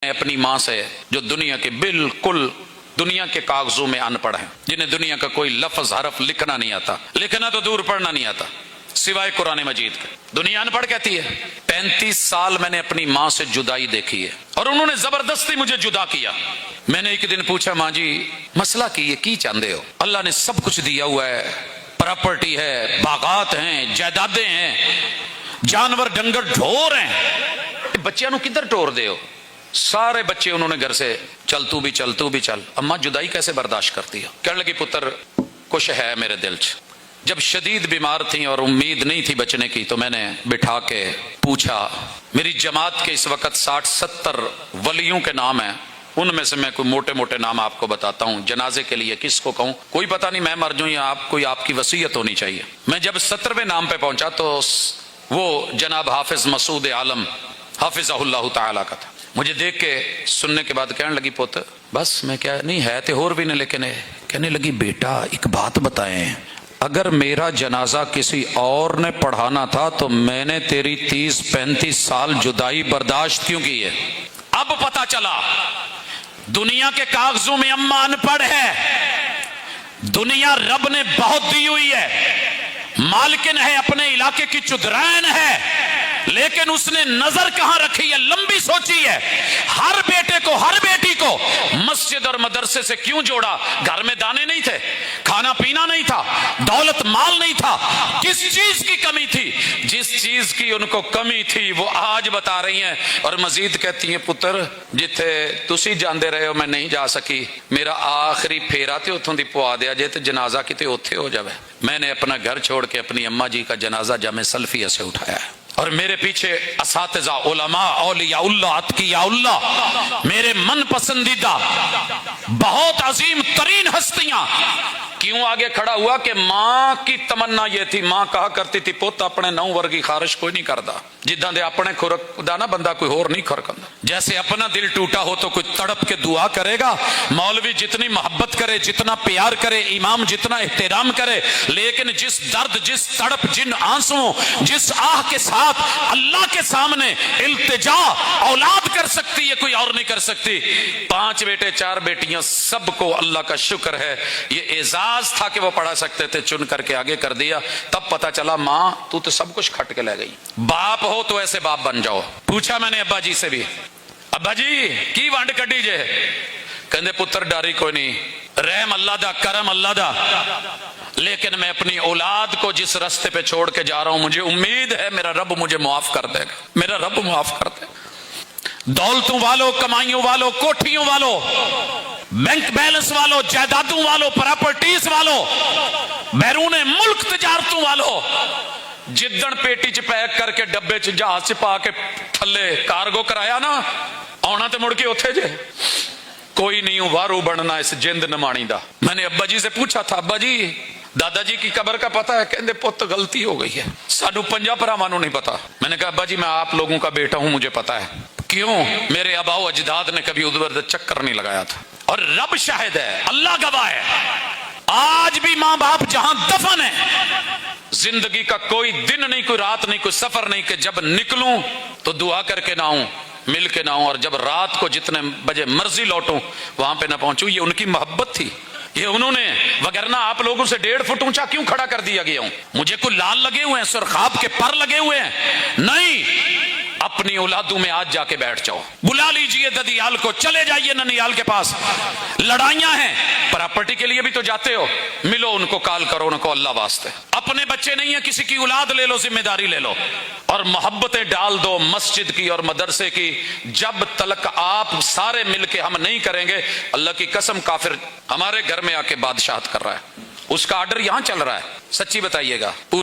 अपनी माँ से जो दुनिया के बिल्कुल दुनिया के कागजों में अनपढ़ हैं, जिन्हें दुनिया का कोई लफ्ज हरफ लिखना नहीं आता, लिखना तो दूर पढ़ना नहीं आता सिवाय कुरान मजीद के। दुनिया अनपढ़ कहती है। 35 साल मैंने अपनी माँ से जुदाई देखी है और उन्होंने जबरदस्ती मुझे जुदा किया। मैंने एक दिन पूछा, माँ जी मसला की ये की चाहते हो? अल्लाह ने सब कुछ दिया हुआ है, प्रॉपर्टी है, बागात हैं, जायदादें हैं, जानवर डंगर ढोर हैं, बच्चों किधर टोर दे हो? सारे बच्चे उन्होंने घर से चल तू भी चल तू भी चल। अम्मा जुदाई कैसे बर्दाश्त करती है? कहने लगी पुत्र कुछ है मेरे दिल च। जब शदीद बीमार थी और उम्मीद नहीं थी बचने की तो मैंने बिठा के पूछा, मेरी जमात के इस वक्त 60-70 वलियों के नाम हैं, उनमें से मैं कोई मोटे मोटे नाम आपको बताता हूँ, जनाजे के लिए किसको कहूँ, कोई पता नहीं मैं मर जाऊँ या आप कोई आपकी वसीयत होनी चाहिए। मैं जब 17वें नाम पे पहुंचा तो वो जनाब हाफिज मसूद आलम हाफिज़हुल्लाह ताला का था। मुझे देख के सुनने के बाद कहने लगी पुत्र बस मैं क्या नहीं है ते और भी नहीं, लेकिन कहने लगी बेटा एक बात बताएं, अगर मेरा जनाजा किसी और ने पढ़ाना था तो मैंने तेरी 30-35 साल जुदाई बर्दाश्त क्यों की है? अब पता चला दुनिया के कागजों में अम्मा अनपढ़ है, दुनिया रब ने बहुत दी हुई है, मालकिन है, अपने इलाके की चुदरैन है, लेकिन उसने नजर कहां रखी है, लंबी सोची है। हर बेटे को हर बेटी को मस्जिद और मदरसे से क्यों जोड़ा? घर में दाने नहीं थे, खाना पीना नहीं था, दौलत माल नहीं था, किस चीज की कमी थी? जिस चीज की उनको कमी थी वो आज बता रही हैं और मजीद कहती हैं पुत्र जिथे तुसी जांदे रहे हो मैं नहीं जा सकी, मेरा आखिरी फेरा ते उथों दी पवा दिया जे ते जनाजा किते उत्थे हो जावे। मैंने अपना घर छोड़ के अपनी अम्मा जी का जनाजा जामे सल्फिया से उठाया है और मेरे पीछे असातिज़ा उलमा औलियाउल्लाह अतकियाउल्लाह मेरे मन पसंदीदा बहुत अजीम तरीन हस्तियां। क्यों आगे खड़ा हुआ कि मां की तमन्ना यह थी, मां कहा करती थी पुत अपने नौ वर्गी खारिश कोई नहीं करता, जिदा दे अपने खुरक दा ना बंदा कोई होर नहीं खुरकंदा। जैसे अपना दिल टूटा हो तो कोई तड़प के दुआ करेगा, मौलवी जितनी मोहब्बत करे, जितना प्यार करे, इमाम जितना एहतराम करे, लेकिन जिस दर्द, जिस तड़प, जिन आंसुओं, जिस आह के साथ अल्लाह के सामने इल्तिजा औलाद कर सकती है कोई और नहीं कर सकती। 5 बेटे 4 बेटियां, सबको अल्लाह का शुक्र है ये एजाज था कि वो पढ़ा सकते थे, चुन करके आगे कर दिया। तब पता चला मां तू तो सब कुछ खट के ले गई, बाप हो तो ऐसे बाप बन जाओ। पूछा मैंने अब्बा जी से भी, अब्बा जी की वंड कड्डी जे? कहते पुत्र डारी कोई नहीं, रहम अल्लाह दा, करम अल्लाह दा, लेकिन मैं अपनी औलाद को जिस रास्ते पे छोड़ के जा रहा हूं मुझे उम्मीद है मेरा रब मुझे माफ कर देगा, मेरा रब माफ कर देगा। दौलतों वालों, कमाइयों वालों, कोठियों वालों, बैंक बैलेंस वालों, जायदादों वालों, प्रॉपर्टीज वालों, बैरून मुल्क तजारतों वालों, जिद्दन पेटी च पैक करके डब्बे च जहाज च पा के थले कार्गो कराया ना, आना तो मुड़ के उथे जे कोई नहीं वारू बनना इस जिंद नमाणी दा। मैंने अब्बा जी से पूछा था, अब्बा जी दादाजी की कब्र का पता है? कहते पुत गलती हो गई है, सानू 50 भरावां नूं नहीं पता। मैंने कहा अब्बा जी मैं आप लोगों का बेटा हूं, मुझे पता है। क्यों? मेरे आबाओ अजदाद ने कभी उधर चक्कर नहीं लगाया था और रब शाहिद है, अल्लाह गवाह है, आज भी मां बाप जहां दफन है, जिंदगी का कोई दिन नहीं, कोई रात नहीं, कोई सफर नहीं कि जब निकलूं तो दुआ करके ना आऊं, मिल के ना आऊं, और जब रात को जितने बजे मर्जी लौटूं वहां पे ना पहुंचूं। ये उनकी मोहब्बत थी, ये उन्होंने, वगरना आप लोगों से 1.5 फुट ऊंचा क्यों खड़ा कर दिया गया हूं? मुझे कोई लाल लगे हुए हैं, सुरखाब के पर लगे हुए हैं? नहीं, अपनी औलादों में आज जाके बैठ जाओ, बुला लीजिए ददियाल को, चले जाइए ननियाल के पास, लड़ाइयां हैं, प्रॉपर्टी के लिए भी तो जाते हो, मिलो उनको, कॉल करो उनको अल्लाह वास्ते। अपने बच्चे नहीं है, किसी की औलाद ले लो, जिम्मेदारी ले लो और मोहब्बतें डाल दो मस्जिद की और मदरसे की। जब तलक आप सारे मिलके हम नहीं करेंगे, अल्लाह की कसम काफिर हमारे घर में आके बादशाहत कर रहा है, उसका आर्डर यहां चल रहा है, सच्ची बताइएगा।